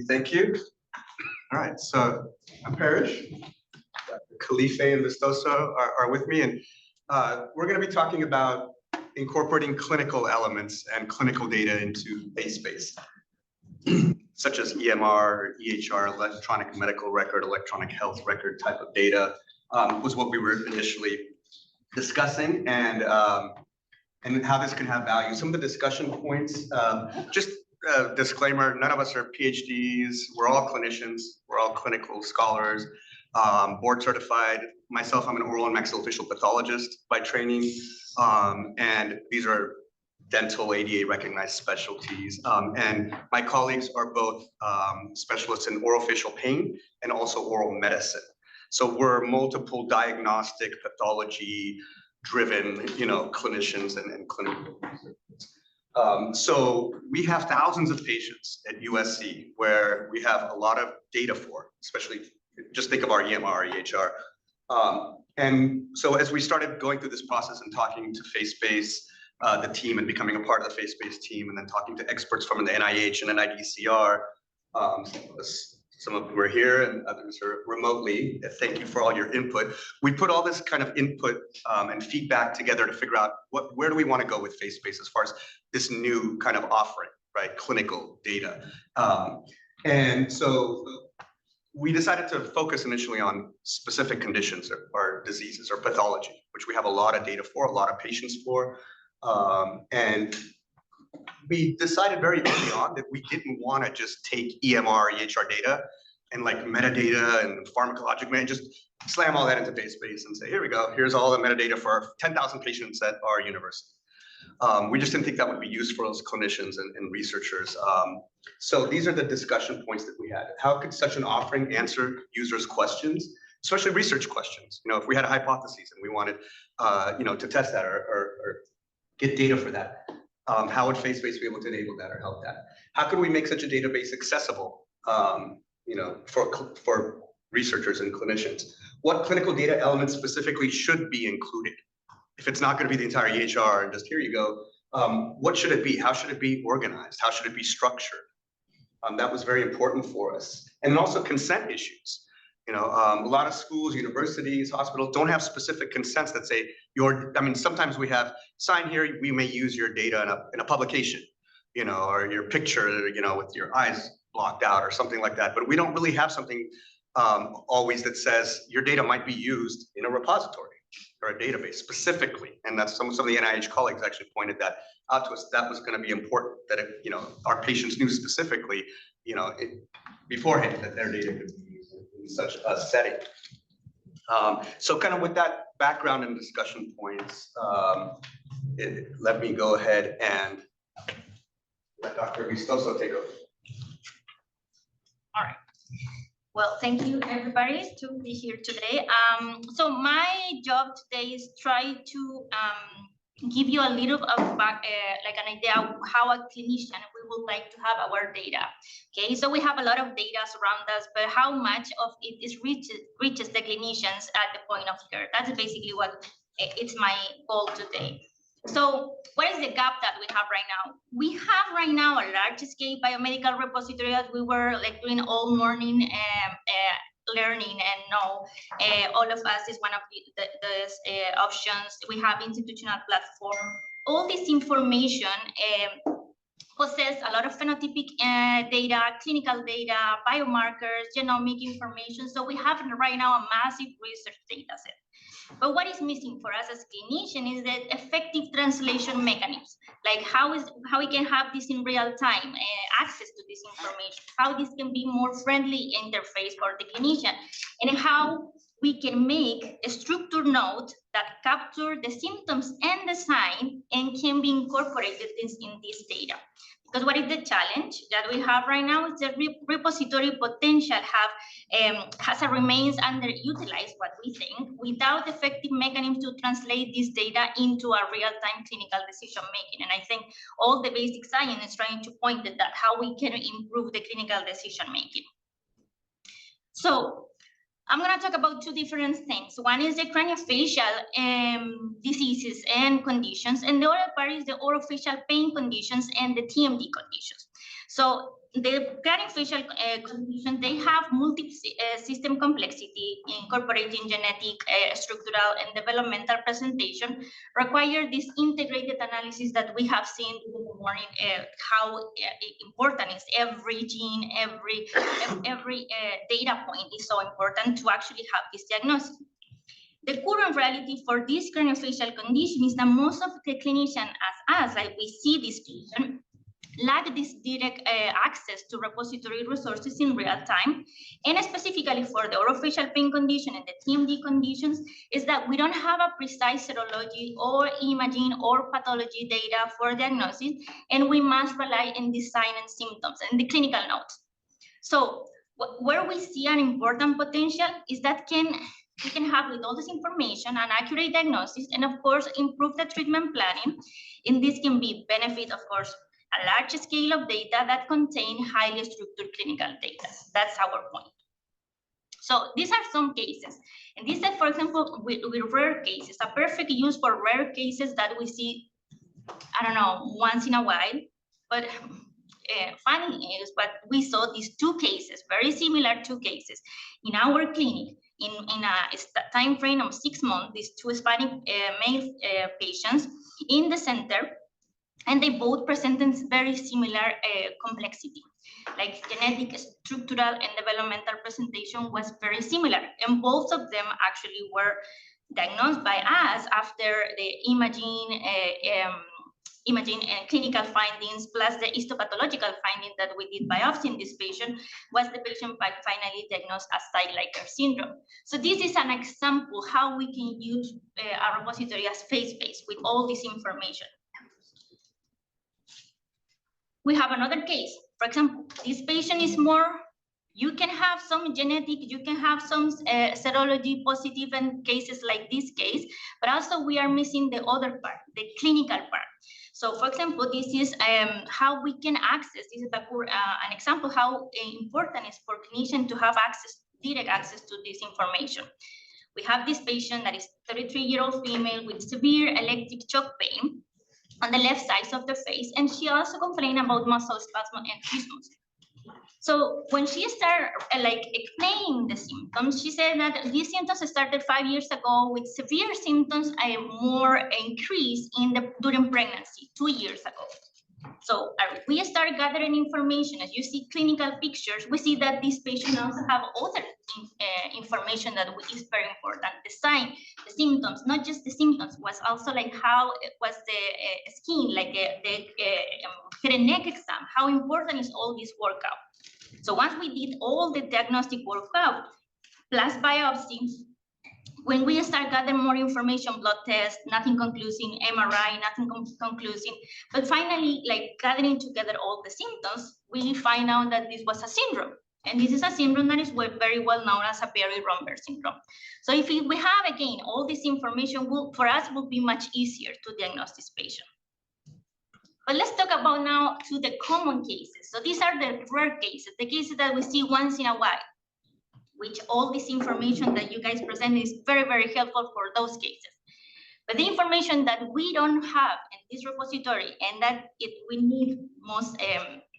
Thank you. All right, so I'm Parish. Khalifeh and Vistoso are with me, and we're going to be talking about incorporating clinical elements and clinical data into FaceBase, such as EMR, EHR, electronic medical record, electronic health record type of data, was what we were initially discussing, and how this can have value. Some of the discussion points, just a disclaimer, none of us are PhDs. We're all clinicians. We're all clinical scholars, board certified. Myself, I'm an oral and maxillofacial pathologist by training. And these are dental ADA recognized specialties. And my colleagues are both specialists in orofacial pain and also oral medicine. So we're multiple diagnostic pathology driven, clinicians and clinical researchers. So we have thousands of patients at USC where we have a lot of data for, especially just think of our EMR, EHR. And so as we started going through this process and talking to FaceBase, the team, and becoming a part of the FaceBase team, and then talking to experts from the NIH and NIDCR, some of them are here and others are remotely. Thank you for all your input. We put all this kind of input and feedback together to figure out where do we want to go with FaceBase as far as this new kind of offering, right? Clinical data. And so we decided to focus initially on specific conditions or diseases or pathology, which we have a lot of data for, a lot of patients for. And we decided very early on that we didn't want to just take EMR, EHR data and like metadata and pharmacologic man, just slam all that into FaceBase and say, here we go, here's all the metadata for 10,000 patients at our university. We just didn't think that would be useful as clinicians and researchers. So these are the discussion points that we had. How could such an offering answer users' questions, especially research questions? If we had a hypothesis and we wanted, to test that or get data for that, how would FaceBase be able to enable that or help that? How could we make such a database accessible, for researchers and clinicians? What clinical data elements specifically should be included? If it's not going to be the entire EHR and just here you go, what should it be? How should it be organized? How should it be structured? That was very important for us. And also consent issues. A lot of schools, universities, hospitals don't have specific consents that say sometimes we have sign here, we may use your data in a publication, or your picture, with your eyes blocked out or something like that. But we don't really have something always that says your data might be used in a repository or a database specifically. And that's some of the NIH colleagues actually pointed that out to us. That was going to be important, that our patients knew specifically, beforehand that their data could be used in such a setting. So kind of with that background and discussion points, let me go ahead and let Dr. Vistoso take over. All right. Well, thank you everybody to be here today. So my job today is try to give you a little of like an idea of how a clinician we would like to have our data. Okay, so we have a lot of data around us, but how much of it is reaches the clinicians at the point of care? That's basically what it's my goal today. So what is the gap that we have right now? We have right now a large-scale biomedical repository that we were doing all morning learning, and now all of us is one of the options. We have institutional platform. All this information possess a lot of phenotypic data, clinical data, biomarkers, genomic information. So we have right now a massive research data set. But what is missing for us as clinician is that effective translation mechanisms, like how we can have this in real time, access to this information, how this can be more friendly interface for the clinician, and how we can make a structured note that capture the symptoms and the sign and can be incorporated in this data. Because what is the challenge that we have right now is the repository potential remains underutilized, what we think, without effective mechanisms to translate this data into a real-time clinical decision making. And I think all the basic science is trying to point at that, how we can improve the clinical decision making. So I'm going to talk about two different things. One is the craniofacial diseases and conditions, and the other part is the orofacial pain conditions and the TMD conditions. So the craniofacial condition, they have multi-system complexity, incorporating genetic, structural, and developmental presentation, require this integrated analysis that we have seen in the morning, how important is every gene, every data point is so important to actually have this diagnosis. The current reality for this craniofacial condition is that most of the clinicians, as us, like we see this patient, lack this direct access to repository resources in real time. And specifically for the orofacial pain condition and the TMD conditions, is that we don't have a precise serology or imaging or pathology data for diagnosis, and we must rely on the sign and symptoms and the clinical notes. So where we see an important potential is that we can have, with all this information, an accurate diagnosis, and of course, improve the treatment planning. And this can be benefit, of course, a large scale of data that contain highly structured clinical data. That's our point. So these are some cases. And these are, for example, with rare cases, a perfect use for rare cases that we see, I don't know, once in a while. But funny is, but we saw these two cases, very similar two cases in our clinic in a time frame of 6 months, these two Hispanic male patients in the center. And they both presented very similar complexity, like genetic, structural, and developmental presentation was very similar. And both of them actually were diagnosed by us after the imaging and clinical findings, plus the histopathological finding that we did biopsy in this patient, was the patient finally diagnosed as Sedghizadeh syndrome. So this is an example how we can use a repository as FaceBase with all this information. We have another case. For example, this patient is more, you can have some genetic, you can have some serology positive and cases like this case, but also we are missing the other part, the clinical part. So for example, this is how we can access, this is an example how important it is for clinicians to have access, direct access to this information. We have this patient that is 33-year-old female with severe electric shock pain on the left side of the face, and she also complained about muscle spasm and trismus. So when she started explaining the symptoms, she said that these symptoms started 5 years ago with severe symptoms, a more increase during pregnancy 2 years ago. So we start gathering information. As you see clinical pictures, we see that these patients also have other information that is very important. The sign, the symptoms, not just the symptoms, was also like how it was the skin, like the head and neck exam, how important is all this workup. So once we did all the diagnostic workup, plus biopsies, when we start gathering more information, blood tests, nothing conclusive, MRI, nothing conclusive, but finally, like gathering together all the symptoms, we find out that this was a syndrome. And this is a syndrome that is very well known as a Perry-Romberg syndrome. So if we have, again, all this information, for us, will be much easier to diagnose this patient. But let's talk about now to the common cases. So these are the rare cases, the cases that we see once in a while, which all this information that you guys present is very, very helpful for those cases. But the information that we don't have in this repository and that we need most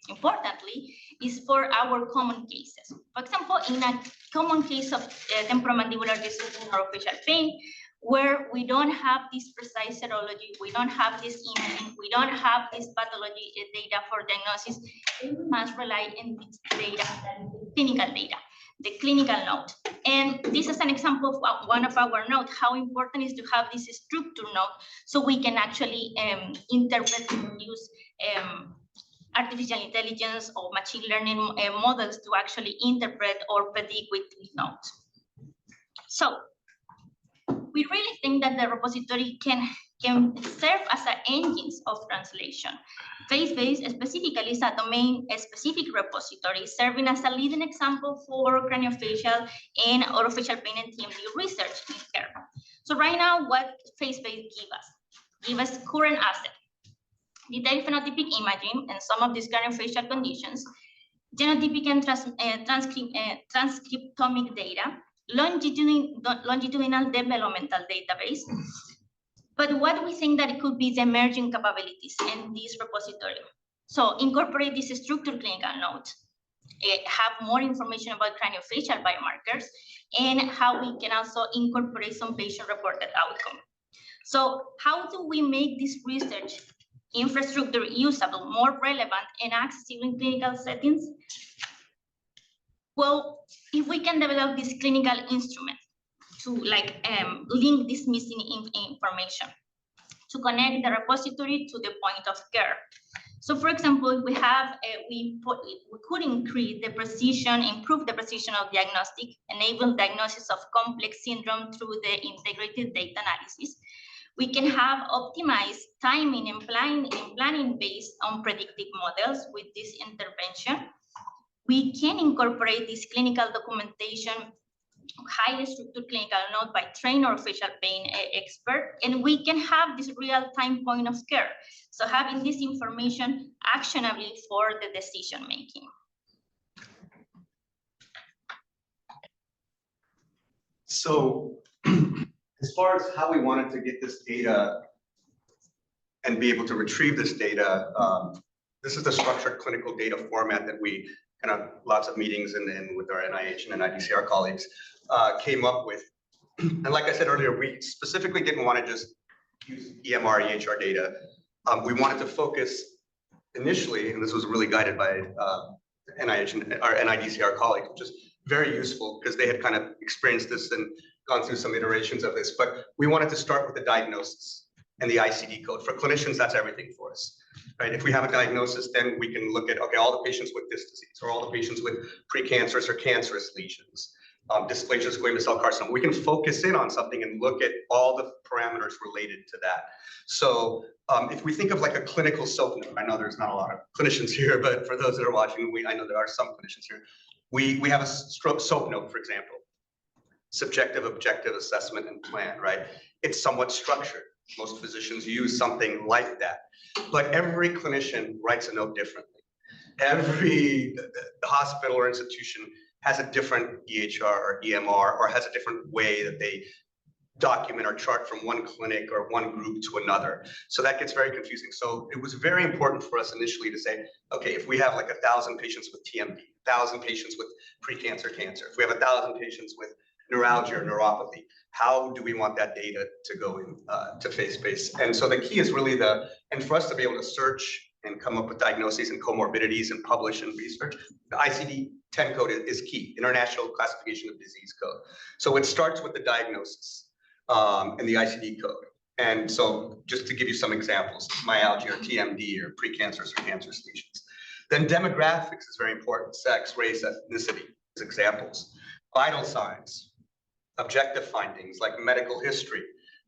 importantly is for our common cases. For example, in a common case of temporomandibular disease and orofacial pain, where we don't have this precise serology, we don't have this imaging, we don't have this pathology data for diagnosis, we must rely on this data, clinical data, the clinical note. And this is an example of one of our notes, how important it is to have this structure note so we can actually interpret and use artificial intelligence or machine learning models to actually interpret or predict with these notes. So we really think that the repository can serve as an engines of translation. FaceBase specifically is a domain-specific repository serving as a leading example for craniofacial and orofacial pain and TMD research in care. So right now, what FaceBase give us current asset, detailed phenotypic imaging and some of these craniofacial conditions, genotypic and transcriptomic data, longitudinal developmental database. But what we think that it could be the emerging capabilities in this repository. So incorporate this structured clinical notes, have more information about craniofacial biomarkers, and how we can also incorporate some patient-reported outcome. So how do we make this research infrastructure usable, more relevant, and accessible in clinical settings? Well, if we can develop this clinical instrument to link this missing information, to connect the repository to the point of care. So for example, we could increase the precision, improve the precision of diagnostic, enable diagnosis of complex syndrome through the integrated data analysis. We can have optimized timing and planning based on predictive models with this intervention. We can incorporate this clinical documentation, highly structured clinical note by trained Orofacial Pain expert, and we can have this real-time point of care. So having this information actionably for the decision making. So as far as how we wanted to get this data and be able to retrieve this data, this is the structured clinical data format that we kind of lots of meetings and then with our NIH and NIDCR colleagues came up with. And like I said earlier, we specifically didn't want to just use EMR, EHR data. We wanted to focus initially, and this was really guided by NIH and our NIDCR colleagues, which is very useful because they had kind of experienced this and gone through some iterations of this. But we wanted to start with the diagnosis and the ICD code. For clinicians, that's everything for us, right? If we have a diagnosis, then we can look at, okay, all the patients with this disease, or all the patients with precancerous or cancerous lesions, dysplasia squamous cell carcinoma. We can focus in on something and look at all the parameters related to that. So if we think of like a clinical SOAP note, I know there's not a lot of clinicians here, but for those that are watching, I know there are some clinicians here. We have a SOAP note, for example, subjective, objective assessment and plan, right? It's somewhat structured. Most physicians use something like that, but every clinician writes a note differently. Every hospital or institution has a different EHR or EMR, or has a different way that they document or chart from one clinic or one group to another. So that gets very confusing. So it was very important for us initially to say, okay, if we have like 1,000 patients with TMD, 1,000 patients with precancer cancer, if we have 1,000 patients with neuralgia or neuropathy, how do we want that data to go in to FaceBase? And so the key is really and for us to be able to search and come up with diagnoses and comorbidities and publish and research, the ICD-10 code is key, International Classification of Disease Code. So it starts with the diagnosis and the ICD code. And so just to give you some examples, myalgia or TMD or precancerous or cancerous lesions. Then demographics is very important, sex, race, ethnicity as examples. Vital signs, objective findings like medical history,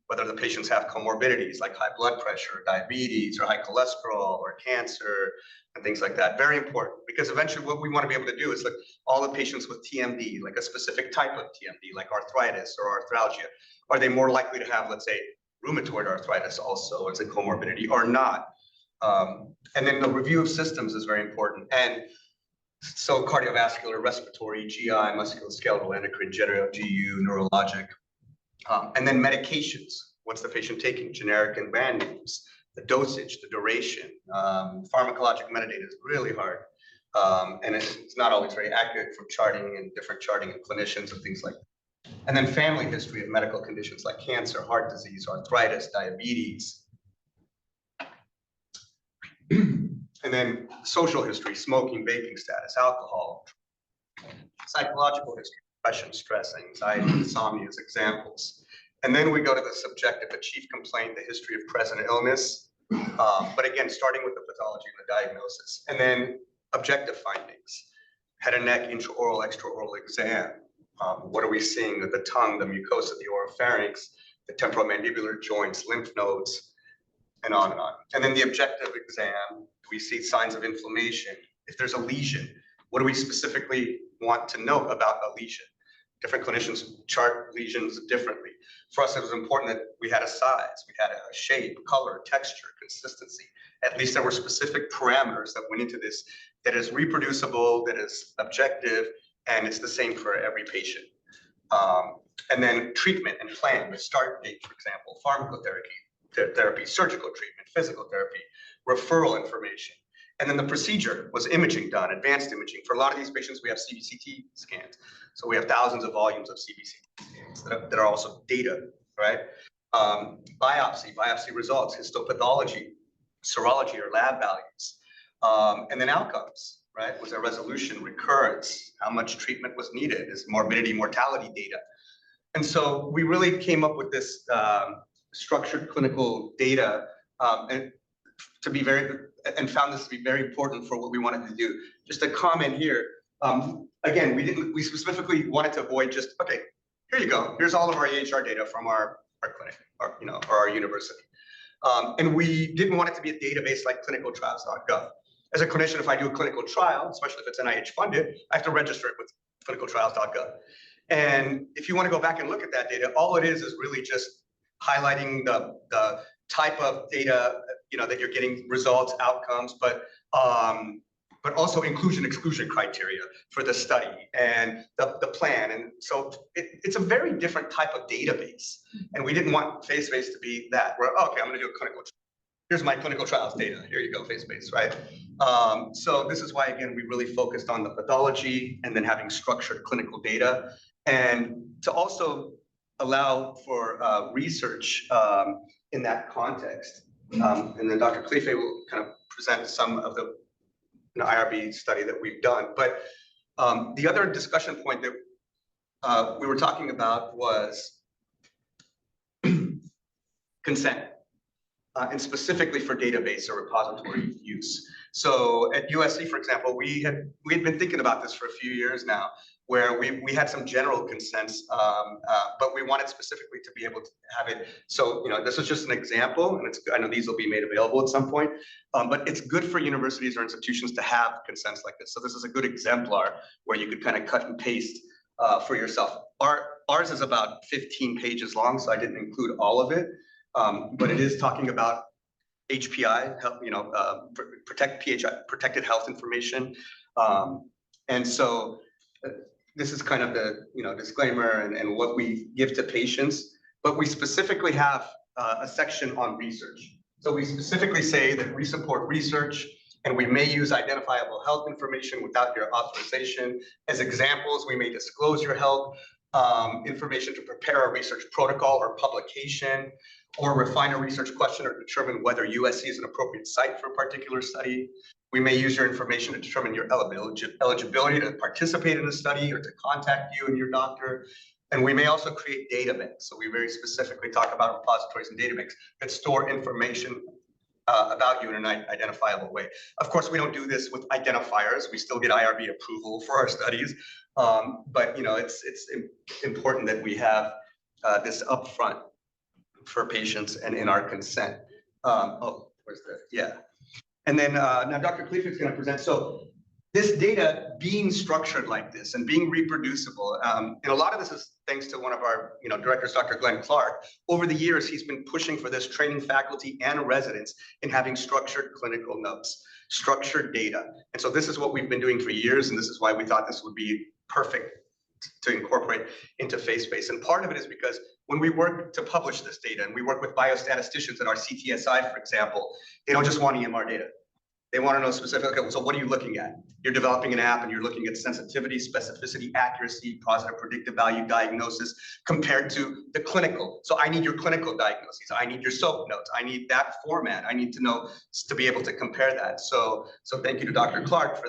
whether the patients have comorbidities like high blood pressure, diabetes, or high cholesterol, or cancer, and things like that. Very important, because eventually what we want to be able to do is look all the patients with TMD, like a specific type of TMD, like arthritis or arthralgia. Are they more likely to have, let's say, rheumatoid arthritis also as a comorbidity or not? And then the review of systems is very important. And so cardiovascular, respiratory, GI, musculoskeletal, endocrine, general, GU, neurologic. And then medications. What's the patient taking? Generic and brand names, the dosage, the duration. Pharmacologic metadata is really hard. And it's not always very accurate for charting and different charting and clinicians and things like that. And then family history of medical conditions like cancer, heart disease, arthritis, diabetes. And then social history, smoking, vaping status, alcohol, psychological history, depression, stress, anxiety, insomnia as examples. And then we go to the subjective, a chief complaint, the history of present illness. But again, starting with the pathology and the diagnosis. And then objective findings, head and neck, intraoral, extraoral exam. What are we seeing with the tongue, the mucosa, the oropharynx, the temporomandibular joints, lymph nodes, and on and on. And then the objective exam, do we see signs of inflammation? If there's a lesion, what do we specifically want to know about a lesion? Different clinicians chart lesions differently. For us, it was important that we had a size, we had a shape, color, texture, consistency. At least there were specific parameters that went into this that is reproducible, that is objective, and it's the same for every patient. And then treatment and plan, the start date, for example, pharmacotherapy, surgical treatment, physical therapy, referral information. And then the procedure was imaging done, advanced imaging. For a lot of these patients, we have CBCT scans. So we have thousands of volumes of CBCT scans that are also data, right? Biopsy results, histopathology, serology or lab values, and then outcomes, right? Was there resolution, recurrence, how much treatment was needed, is morbidity, mortality data. And so we really came up with this structured clinical data and found this to be very important for what we wanted to do. Just a comment here. Again, we specifically wanted to avoid just, okay, here you go. Here's all of our EHR data from our clinic or our university. And we didn't want it to be a database like clinicaltrials.gov. As a clinician, if I do a clinical trial, especially if it's NIH funded, I have to register it with clinicaltrials.gov. And if you want to go back and look at that data, all it is really just highlighting the type of data that you're getting, results, outcomes, but also inclusion/exclusion criteria for the study and the plan. And so it's a very different type of database. And we didn't want FaceBase to be that, where, okay, I'm going to do a clinical trial. Here's my clinical trials data. Here you go, FaceBase, right? So this is why, again, we really focused on the pathology and then having structured clinical data, and to also allow for research in that context. And then Dr. Khalifeh will kind of present some of the IRB study that we've done. But the other discussion point that we were talking about was consent, and specifically for database or repository use. So at USC, for example, we had been thinking about this for a few years now, where we had some general consents, but we wanted specifically to be able to have it. So, this is just an example, and I know these will be made available at some point, but it's good for universities or institutions to have consents like this. So this is a good exemplar where you could kind of cut and paste for yourself. Ours is about 15 pages long, so I didn't include all of it, but it is talking about HPI, protected health information, and so. This is kind of the disclaimer and what we give to patients, but we specifically have a section on research. So we specifically say that we support research and we may use identifiable health information without your authorization. As examples, we may disclose your health information to prepare a research protocol or publication, or refine a research question or determine whether USC is an appropriate site for a particular study. We may use your information to determine your eligibility to participate in a study or to contact you and your doctor. And we may also create data banks. So we very specifically talk about repositories and data banks that store information about you in an identifiable way. Of course, we don't do this with identifiers. We still get IRB approval for our studies. But it's important that we have this upfront for patients and in our consent. Where's the, yeah. And then now Dr. Khalifeh is going to present. So this data being structured like this and being reproducible, and a lot of this is thanks to one of our directors, Dr. Glenn Clark. Over the years, he's been pushing for this, training faculty and residents in having structured clinical notes, structured data. And so this is what we've been doing for years, and this is why we thought this would be perfect to incorporate into FaceBase. And part of it is because when we work to publish this data, and we work with biostatisticians at our CTSI, for example, they don't just want EMR data. They want to know specifically, okay, so what are you looking at? You're developing an app and you're looking at sensitivity, specificity, accuracy, positive predictive value diagnosis compared to the clinical. So I need your clinical diagnoses. I need your SOAP notes. I need that format. I need to know to be able to compare that. So thank you to Dr. Clark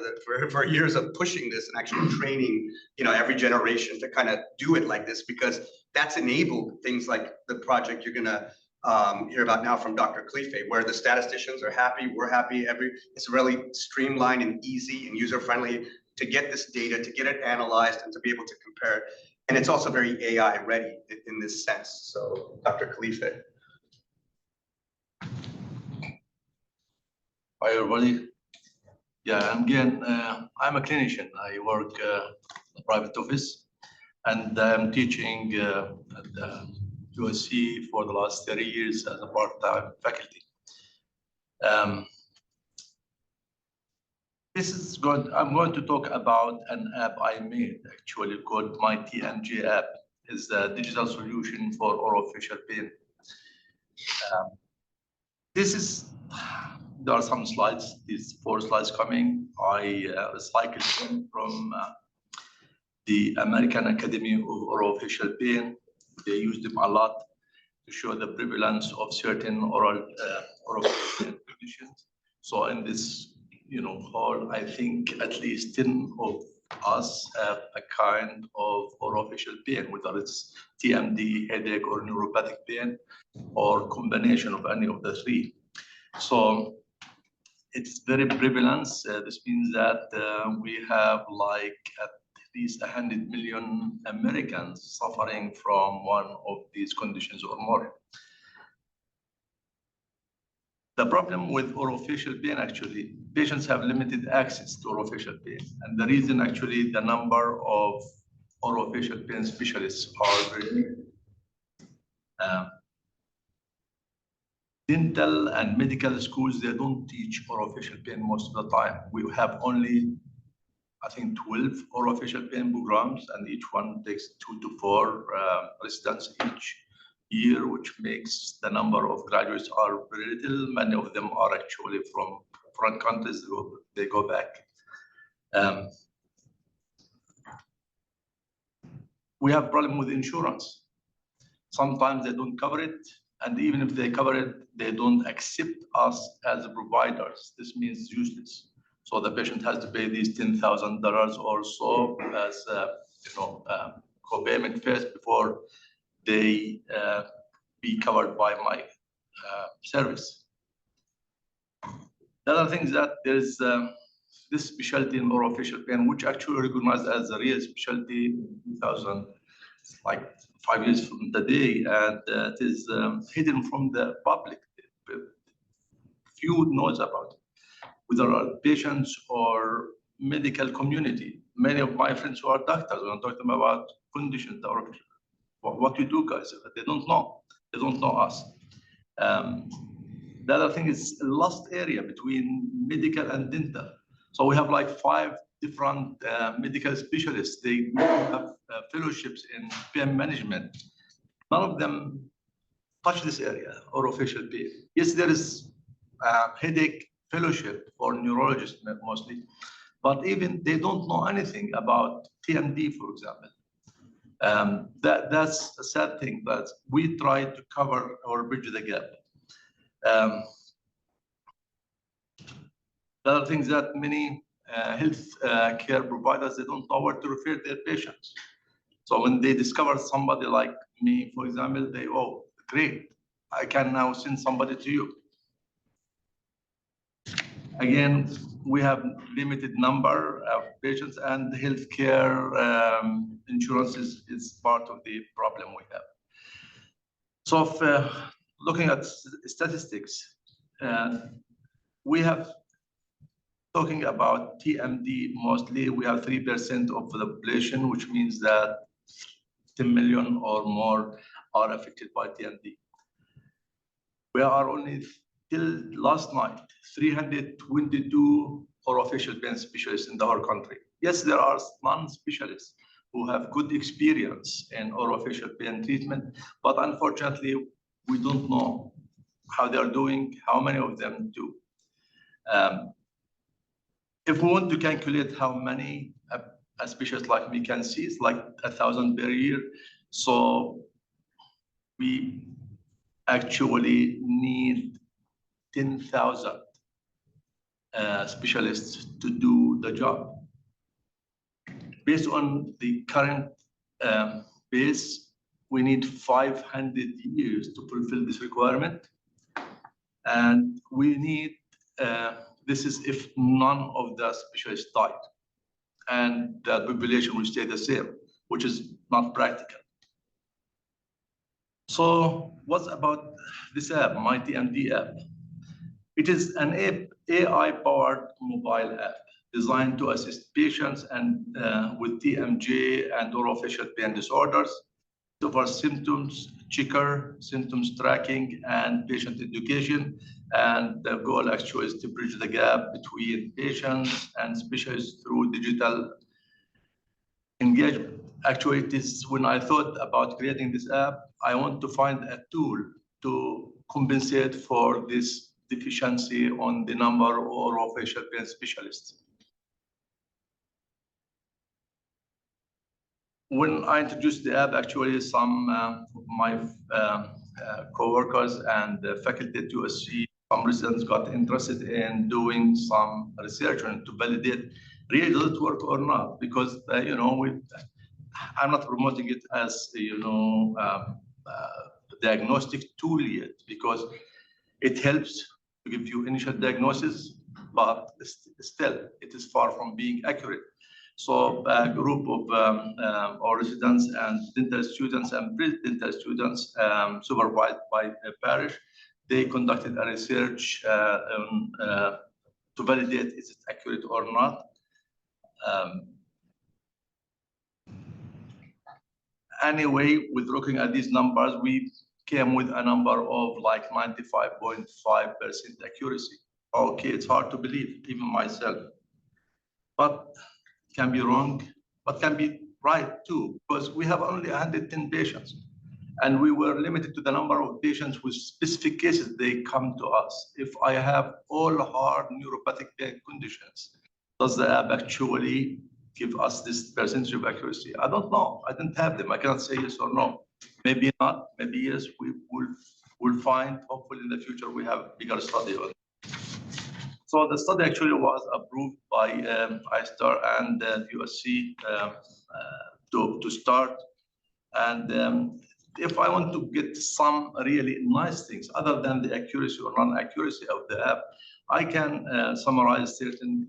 for years of pushing this and actually training, every generation to kind of do it like this, because that's enabled things like the project you're gonna hear about now from Dr. Khalifeh, where the statisticians are happy, we're happy. It's really streamlined and easy and user-friendly to get this data, to get it analyzed, and to be able to compare it. And it's also very AI ready in this sense. So, Dr. Khalifeh. Hi, everybody. Yeah, again, I'm a clinician. I work in a private office, and I'm teaching at the USC for the last 30 years as a part-time faculty. This is good. I'm going to talk about an app I made, actually, called My TMJ app. It's a digital solution for Orofacial Pain. This is there are some slides, these 4 slides coming. I recycled them from the American Academy of Orofacial Pain. They use them a lot to show the prevalence of certain orophacial pain conditions. So in this, hall, I think at least 10 of us have a kind of orophacial pain, whether it's TMD, headache, or neuropathic pain, or combination of any of the 3. So it's very prevalent. This means that we have like at least 100 million Americans suffering from one of these conditions or more. The problem with orophacial pain, actually, patients have limited access to orophacial pain. And the reason, actually, the number of orophacial pain specialists are very limited. Dental and medical schools, they don't teach orophacial pain most of the time. We have only, I think, 12 orophacial pain programs, and each one takes 2 to 4 residents each year, which makes the number of graduates are very little. Many of them are actually from foreign countries. They go back. We have problem with insurance. Sometimes they don't cover it, and even if they cover it, they don't accept us as providers. This means useless. So the patient has to pay these $10,000 or so as co-payment first before they be covered by my service. The other thing is that there's this specialty in orophacial pain, which actually recognized as a real specialty in 2000, like 5 years from the day, and it is hidden from the public. Few knows about it, whether are patients or medical community. Many of my friends who are doctors, when I talk to them about conditions, what we do, guys, they don't know. They don't know us. The other thing is a lost area between medical and dental. So we have like 5 different medical specialists. They have fellowships in pain management. None of them touch this area, orophacial pain. Yes, there is headache fellowship for neurologists mostly, but even they don't know anything about TMD, for example. That's a sad thing, but we try to cover or bridge the gap. The other thing is that many health care providers, they don't know where to refer their patients. So when they discover somebody like me, for example, they, oh, great, I can now send somebody to you. Again, we have limited number of patients, and healthcare insurance is part of the problem we have. So if, looking at statistics, we have talking about TMD mostly, we have 3% of the population, which means that 10 million or more are affected by TMD. We are only till last night 322 orophacial pain specialists in the whole country. Yes, there are non-specialists who have good experience in orophacial pain treatment, but unfortunately, we don't know how they are doing, how many of them do. If we want to calculate how many a specialist like me can see, it's like 1,000 per year. So we actually need 10,000 specialists to do the job. Based on the current base, we need 500 years to fulfill this requirement. And we need, this is if none of the specialists died, and the population will stay the same, which is not practical. So what's about this app, My TMD app? It is an AI-powered mobile app designed to assist patients and with TMJ and orophacial pain disorders, to offer symptoms checker, symptoms tracking, and patient education. And the goal actually is to bridge the gap between patients and specialists through digital engagement. Actually, it is when I thought about creating this app, I want to find a tool to compensate for this deficiency on the number of orofacial pain specialists. When I introduced the app, actually some of my co-workers and faculty at USC, some residents got interested in doing some research on it to validate really does it work or not, because I'm not promoting it as diagnostic tool yet, because it helps to give you initial diagnosis, but still it is far from being accurate. So a group of our residents and dental students and pre-dental students supervised by Parish, they conducted a research to validate is it accurate or not. Anyway, with looking at these numbers, we came with a number of like 95.5% accuracy. Okay, it's hard to believe, even myself. But can be wrong, but can be right too, because we have only 110 patients. And we were limited to the number of patients with specific cases they come to us. If I have all hard neuropathic pain conditions, does the app actually give us this percentage of accuracy? I don't know. I didn't have them. I cannot say yes or no. Maybe not, maybe yes. We'll find, hopefully in the future, we have a bigger study on it. So the study actually was approved by ISTAR and USC to start. And if I want to get some really nice things other than the accuracy or non-accuracy of the app, I can summarize certain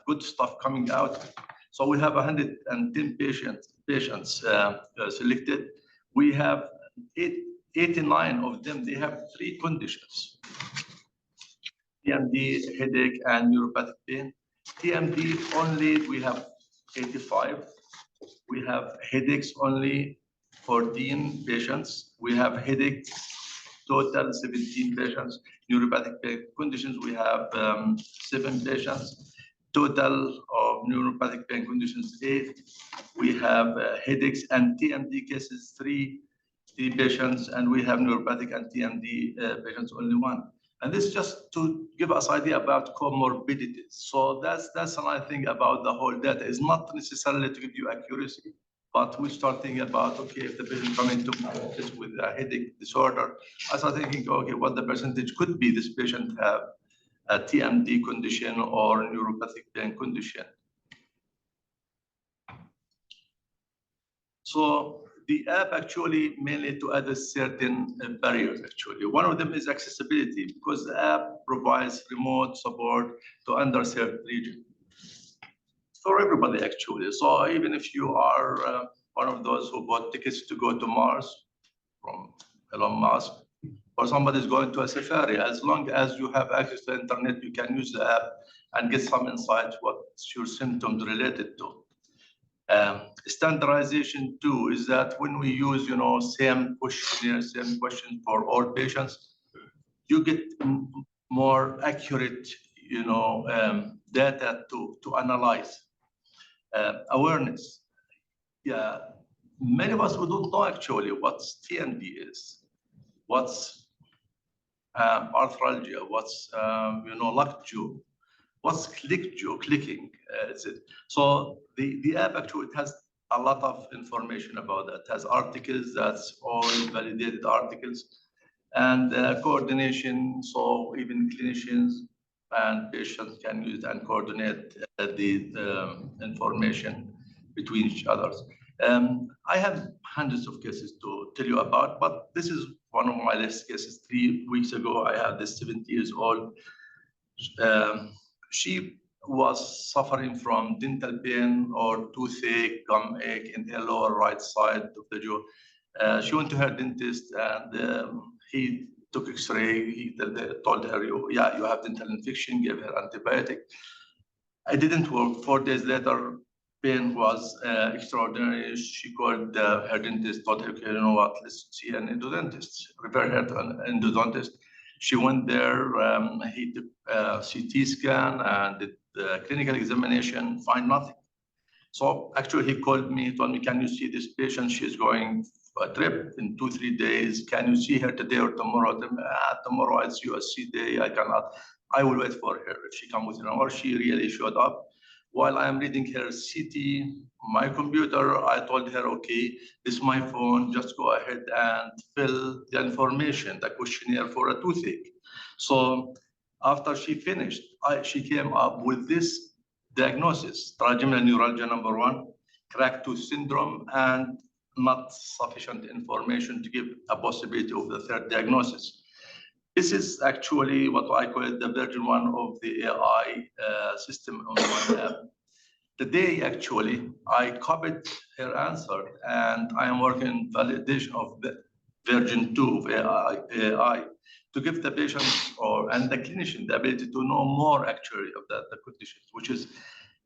good stuff coming out. So we have 110 patients selected. We have 89 of them, they have 3 conditions: TMD, headache, and neuropathic pain. TMD only, we have 85. We have headaches only 14 patients. We have headaches, total 17 patients. Neuropathic pain conditions, we have 7 patients. Total of neuropathic pain conditions, 8. We have headaches and TMD cases, 3 patients, and we have neuropathic and TMD patients, only 1. And this just to give us idea about comorbidities. So that's another thing about the whole data. Is not necessarily to give you accuracy, but we start thinking about, okay, if the patient coming to my office with a headache disorder, I start thinking, okay, what the percentage could be this patient have a TMD condition or neuropathic pain condition. So the app actually mainly to address certain barriers actually. One of them is accessibility, because the app provides remote support to underserved regions for everybody actually. So even if you are one of those who bought tickets to go to Mars from Elon Musk, or somebody is going to a safari, as long as you have access to the internet, you can use the app and get some insights what your symptoms related to. Standardization too is that when we use, same questionnaire, same question for all patients, you get more accurate, data to analyze. Awareness. Yeah, many of us we don't know actually what TMD is, what's arthralgia, what's lockjaw, what's clicking. So the app actually it has a lot of information about that. It has articles, that's all validated articles, and coordination. So even clinicians and patients can use it and coordinate the information between each other. I have hundreds of cases to tell you about, but this is one of my latest cases. 3 weeks ago, I had this 70 years old. She was suffering from dental pain or toothache, gum ache in the lower right side of the jaw. She went to her dentist and he took X-ray. He told her, you have dental infection, gave her antibiotic. It didn't work. 4 days later, pain was extraordinary. She called her dentist, told her, okay, you know what, let's see an endodontist. Refer her to an endodontist. She went there, he took a CT scan and did the clinical examination, find nothing. So actually he called me, told me, can you see this patient? She's going a trip in 2-3 days. Can you see her today or tomorrow? Tomorrow it's USC day. I cannot. I will wait for her. If she comes with an or she really showed up. While I am reading her CT, my computer, I told her, okay, this is my phone, just go ahead and fill the information, the questionnaire for a toothache. So after she finished, she came up with this diagnosis, trigeminal neuralgia number 1, cracked tooth syndrome, and not sufficient information to give a possibility of the third diagnosis. This is actually what I call it the version 1 of the AI system on my app. Today, actually, I copied her answer, and I am working validation of the version 2 of AI to give the patients and the clinician the ability to know more actually of the conditions, which is,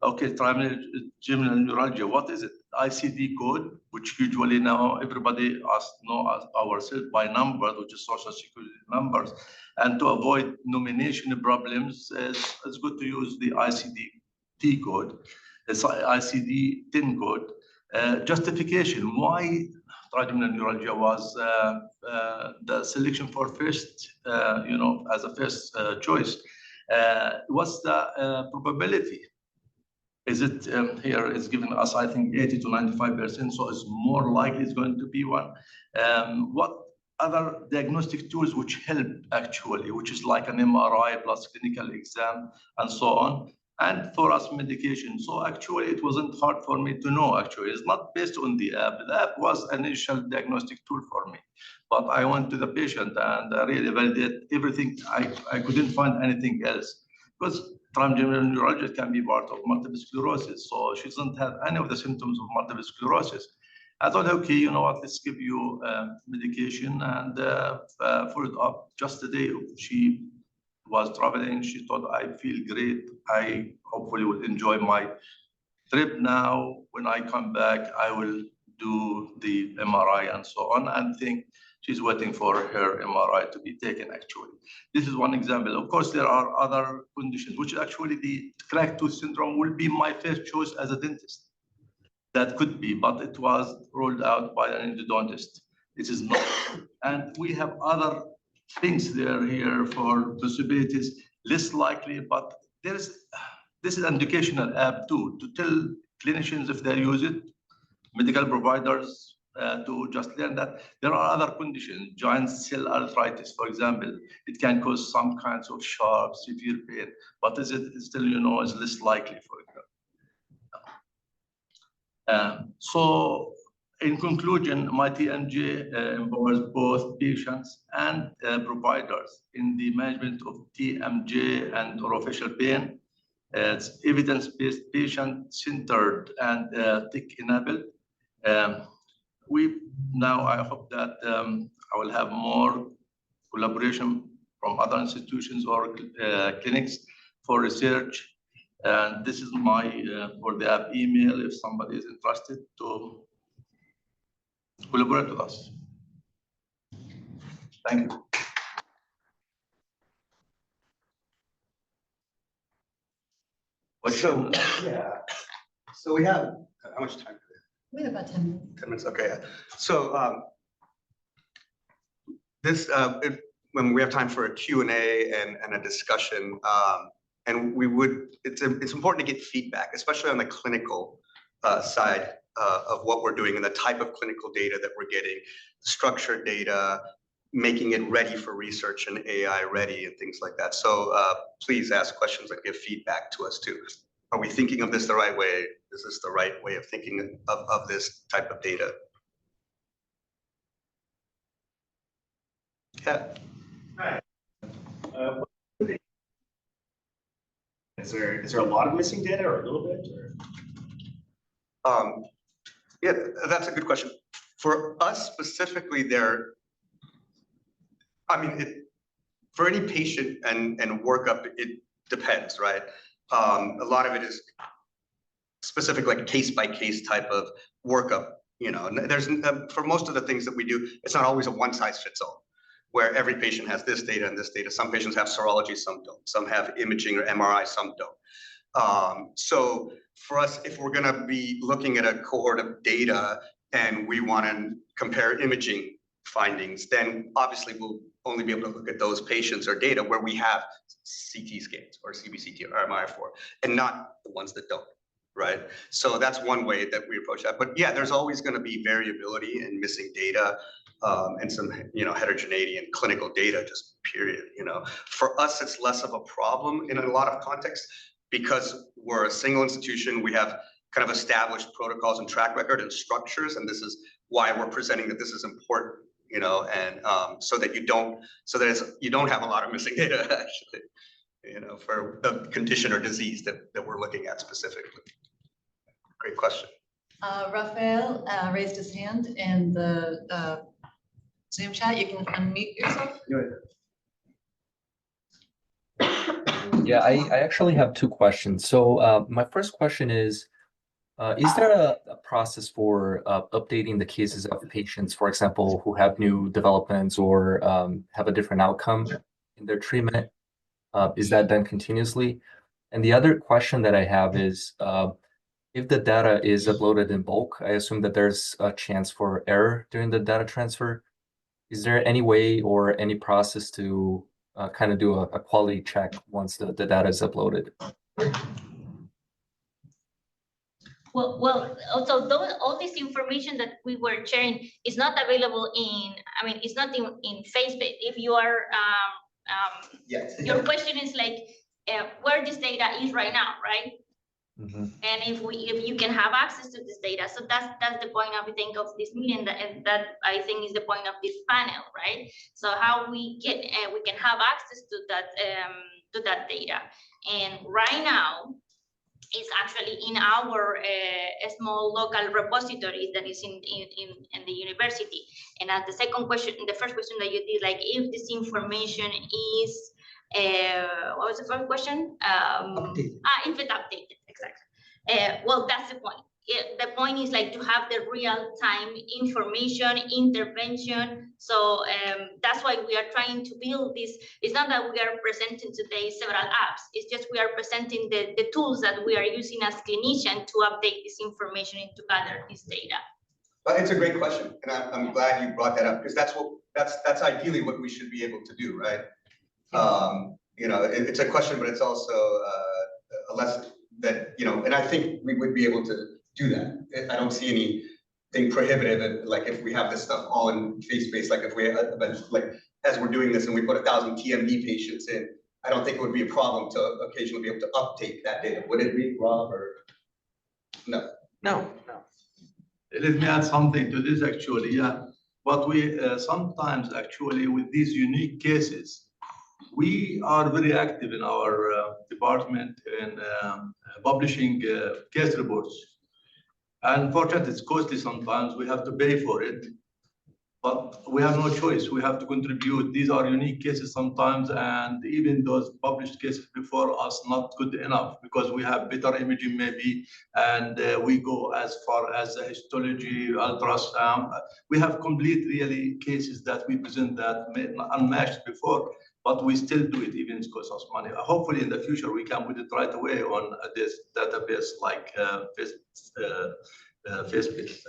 okay, trigeminal neuralgia, what is it? ICD code, which usually now everybody know ourselves by numbers, which is social security numbers. And to avoid nomination problems, it's good to use the ICD-T code, the ICD-10 code. Justification, why trigeminal neuralgia was the selection for first, as a first choice. What's the probability? Is it here is given us, I think, 80 to 95%, so it's more likely it's going to be one. What other diagnostic tools which help actually, which is like an MRI plus clinical exam and so on. And for us, medication. So actually, it wasn't hard for me to know, actually. It's not based on the app. The app was an initial diagnostic tool for me. But I went to the patient and really validated everything. I couldn't find anything else. Because trigeminal neuralgia can be part of multiple sclerosis. So she doesn't have any of the symptoms of multiple sclerosis. I thought, okay, you know what, let's give you medication and follow it up. Just the day she was traveling, she thought, I feel great. I hopefully will enjoy my trip now. When I come back, I will do the MRI and so on. And think she's waiting for her MRI to be taken, actually. This is one example. Of course, there are other conditions, which actually the cracked tooth syndrome will be my first choice as a dentist. That could be, but it was ruled out by an endodontist. It is not. And we have other things there here for possibilities, less likely, but this is an educational app too, to tell clinicians if they use it, medical providers to just learn that there are other conditions, giant cell arthritis, for example. It can cause some kinds of sharp, severe pain, but is it still, is less likely, for example. So in conclusion, my TMJ empowers both patients and providers in the management of TMJ and orofacial pain. It's evidence-based, patient-centered, and tech-enabled. I hope that I will have more collaboration from other institutions or clinics for research. And this is my, for the app email, if somebody is interested to collaborate with us. Thank you. So, yeah. So we have, how much time? We have about 10 minutes. 10 minutes, okay. Yeah. So when we have time for a Q&A and a discussion, and it's important to get feedback, especially on the clinical side of what we're doing and the type of clinical data that we're getting, structured data, making it ready for research and AI ready and things like that. So please ask questions and give feedback to us too. Are we thinking of this the right way? Is this the right way of thinking of this type of data? Yeah. Hi. Is there a lot of missing data or a little bit? Or? Yeah, that's a good question. For us specifically, for any patient and workup, it depends, right? A lot of it is specific, like case-by-case type of workup. There's for most of the things that we do, it's not always a one-size-fits-all, where every patient has this data and this data. Some patients have serology, some don't. Some have imaging or MRI, some don't. So for us, if we're going to be looking at a cohort of data, and we want to compare imaging findings, then obviously we'll only be able to look at those patients or data where we have CT scans or CBCT or MRI for, and not the ones that don't, right? So that's one way that we approach that. But yeah, there's always going to be variability and missing data, and some, heterogeneity in clinical data, just period. For us, it's less of a problem in a lot of contexts because we're a single institution. We have kind of established protocols and track record and structures, and this is why we're presenting that this is important, and so that you don't have a lot of missing data actually, for the condition or disease that we're looking at specifically. Great question. Raphael raised his hand in the Zoom chat. You can unmute yourself. Yeah, I actually have two questions. So my first question is there a process for updating the cases of patients, for example, who have new developments or have a different outcome in their treatment? Is that done continuously? And the other question that I have is, if the data is uploaded in bulk, I assume that there's a chance for error during the data transfer. Is there any way or any process to kind of do a quality check once the data is uploaded? Well, also all this information that we were sharing is not available it's not in FaceBase. If you are, Yes. Your question is like where this data is right now, right? Mm-hmm. And if you can have access to this data, so that's the point of this meeting, and that I think is the point of this panel, right? So how we can have access to that data, and right now it's actually in our small local repository that is in the university. And as the first question that you did, like if this information is what was the first question? Updated. If it's updated, exactly. Well, that's the point. The point is like to have the real-time information, intervention. So that's why we are trying to build this. It's not that we are presenting today several apps. It's just we are presenting the tools that we are using as clinicians to update this information and to gather this data. But it's a great question, and I'm glad you brought that up, because that's ideally what we should be able to do, right? It's a question, but it's also a lesson that, and I think we would be able to do that. I don't see anything prohibitive, like if we have this stuff all in FaceBase, like if we as we're doing this and we put 1,000 TMD patients in, I don't think it would be a problem to occasionally be able to update that data. Would it be, Rob, or no? No. Let me add something to this actually, yeah. But we sometimes actually with these unique cases, we are very active in our department in publishing case reports. Unfortunately, it's costly sometimes. We have to pay for it, but we have no choice. We have to contribute. These are unique cases sometimes, and even those published cases before us not good enough because we have better imaging maybe, and we go as far as the histology, ultrasound. We have complete really cases that we present that unmatched before, but we still do it even if it costs us money. Hopefully in the future we can put it right away on this database like FaceBase.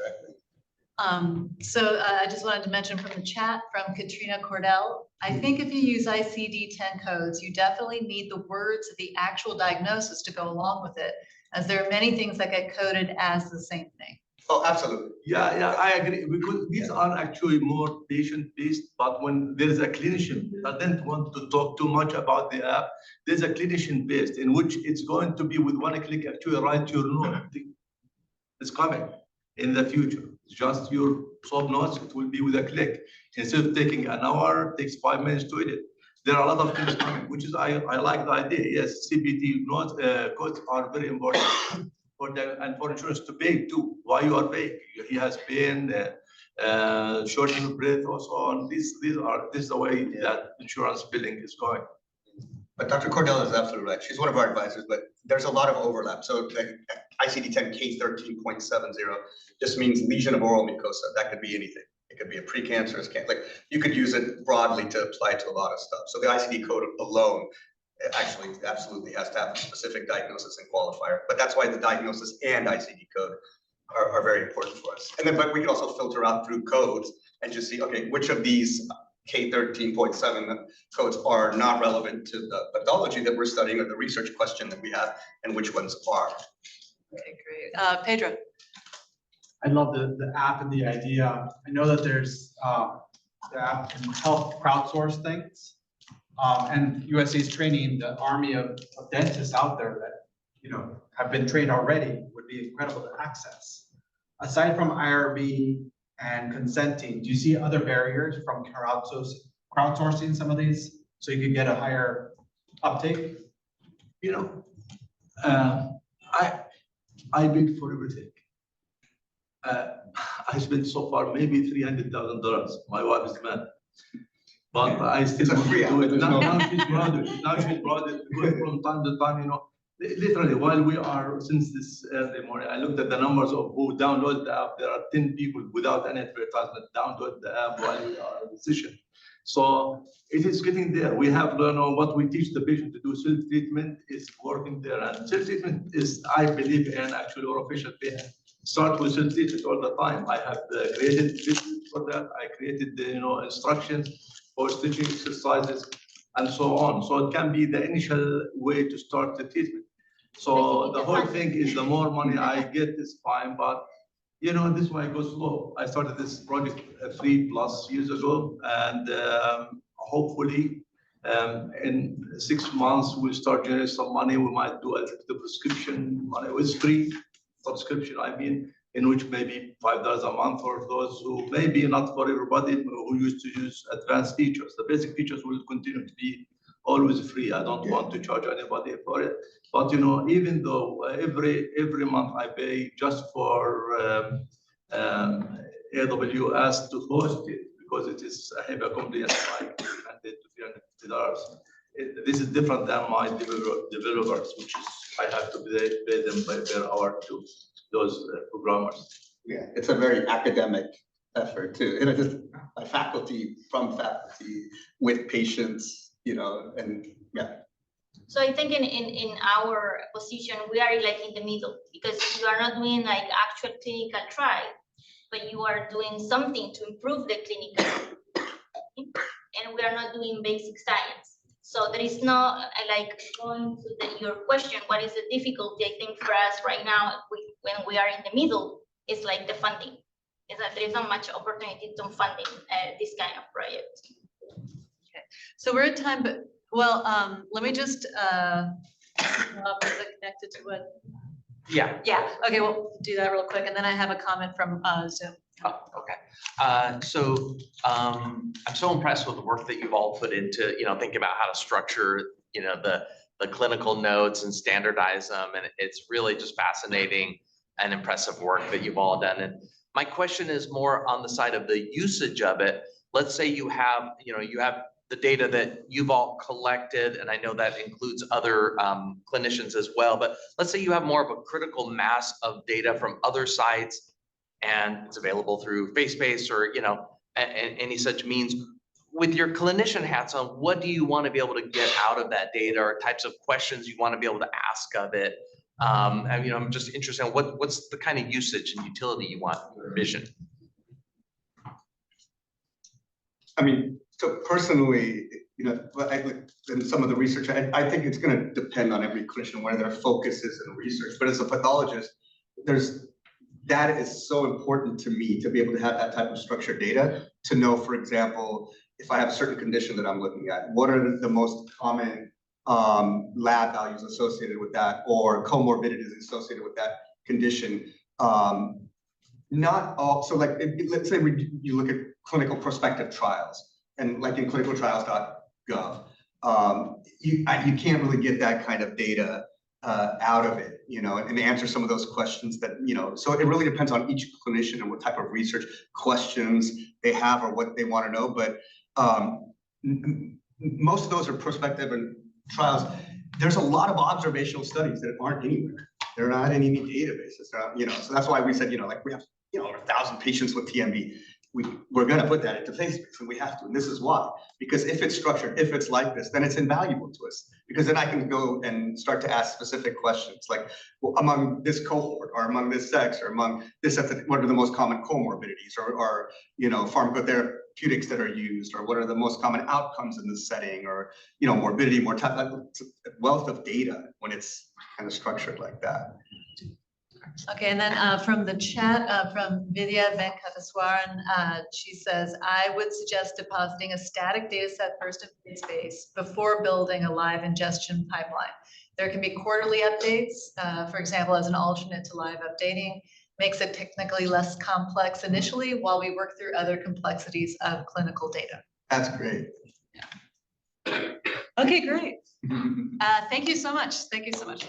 So I just wanted to mention from the chat from Katrina Cordell, I think if you use ICD-10 codes, you definitely need the words of the actual diagnosis to go along with it, as there are many things that get coded as the same thing. Oh, absolutely. Yeah, I agree, because these are actually more patient-based, but when there is a clinician, I don't want to talk too much about the app. There's a clinician-based in which it's going to be with one click actually write your note. It's coming in the future. It's just your sub notes, it will be with a click. Instead of taking an hour, it takes 5 minutes to edit. There are a lot of things coming, which is, I like the idea. Yes, CPT notes, codes are very important. And for insurance to pay too. Why you are paying? He has pain, shortness of breath, or so on. This is the way that insurance billing is going. But Dr. Cordell is absolutely right. She's one of our advisors, but there's a lot of overlap. So ICD-10 K13.70 just means lesion of oral mucosa. That could be anything. It could be a precancerous cancer. Like you could use it broadly to apply to a lot of stuff. So the ICD code alone actually absolutely has to have a specific diagnosis and qualifier. But that's why the diagnosis and ICD code are very important for us. And then, but we can also filter out through codes and just see, okay, which of these K13.7 codes are not relevant to the pathology that we're studying or the research question that we have, and which ones are. Okay, great. Pedro. I love the app and the idea. I know that there's the app can help crowdsource things. And USC is training the army of dentists out there that, have been trained already, would be incredible to access. Aside from IRB and consenting, do you see other barriers from crowdsourcing some of these so you could get a higher uptake? I bid for everything. I spent so far maybe $300,000. My wife is mad, but I still want to do it. Now she's proud. Now she's proud because from time to time, literally while we are since this early morning, I looked at the numbers of who download the app. There are 10 people without any advertisement download the app while we are in the session. So it is getting there. We have learned what we teach the patient to do. Self-treatment is working there, and self-treatment is, I believe, in actually Orofacial Pain. Start with self-treatment all the time. I have created videos for that. I created the instructions for stitching exercises and so on. So it can be the initial way to start the treatment. So the whole thing is the more money I get is fine, but this way it goes slow. I started this project 3+ years ago, and hopefully in 6 months we'll start generating some money. We might do the prescription money. It's free subscription, in which maybe $5 a month for those who maybe not for everybody who used to use advanced features. The basic features will continue to be always free. I don't want to charge anybody for it. But even though every month I pay just for AWS to host it, because it is a heavy compliance like $200 to $350. This is different than my developers, which is I have to pay them by per hour to those programmers. Yeah, it's a very academic effort too. Just by faculty, from faculty, with patients, and yeah. So I think in our position, we are like in the middle, because you are not doing like actual clinical trial, but you are doing something to improve the clinical, and we are not doing basic science. So there is no like going to your question, what is the difficulty? I think for us right now, when we are in the middle, is like the funding. Is that there is not much opportunity to funding this kind of project. Okay, so we're at time, but let me just is it connected to what? Yeah. Okay, we'll do that real quick, and then I have a comment from Zoom. Oh, okay. So I'm so impressed with the work that you've all put into, thinking about how to structure, the clinical notes and standardize them. And it's really just fascinating and impressive work that you've all done. And my question is more on the side of the usage of it. Let's say you have the data that you've all collected, and I know that includes other clinicians as well, but let's say you have more of a critical mass of data from other sites, and it's available through FaceBase or any such means. With your clinician hats on, what do you want to be able to get out of that data, or types of questions you want to be able to ask of it? I'm just interested in what's the kind of usage and utility you want to envision. So personally, in some of the research, I think it's going to depend on every clinician where their focus is in research. But as a pathologist, data is so important to me to be able to have that type of structured data to know, for example, if I have a certain condition that I'm looking at, what are the most common lab values associated with that, or comorbidities associated with that condition. Not all, so like, let's say you look at clinical prospective trials, and like in clinicaltrials.gov, you can't really get that kind of data out of it, and answer some of those questions that, so it really depends on each clinician and what type of research questions they have or what they want to know. But most of those are prospective and trials. There's a lot of observational studies that aren't anywhere. They're not in any databases. So that's why we said, like we have, over 1,000 patients with TMB. we're gonna put that into FaceBase, and we have to, and this is why. Because if it's structured, if it's like this, then it's invaluable to us. Because then I can go and start to ask specific questions, like, well, among this cohort, or among this sex, or among this, what are the most common comorbidities, or pharmacotherapeutics that are used, or what are the most common outcomes in this setting, or, morbidity, mortality, wealth of data when it's kind of structured like that. Okay, and then from the chat, from Vidya Venkateswaran, she says, I would suggest depositing a static data set first in FaceBase before building a live ingestion pipeline. There can be quarterly updates, for example, as an alternate to live updating, makes it technically less complex initially while we work through other complexities of clinical data. That's great. Okay, great. Thank you so much. Thank you so much.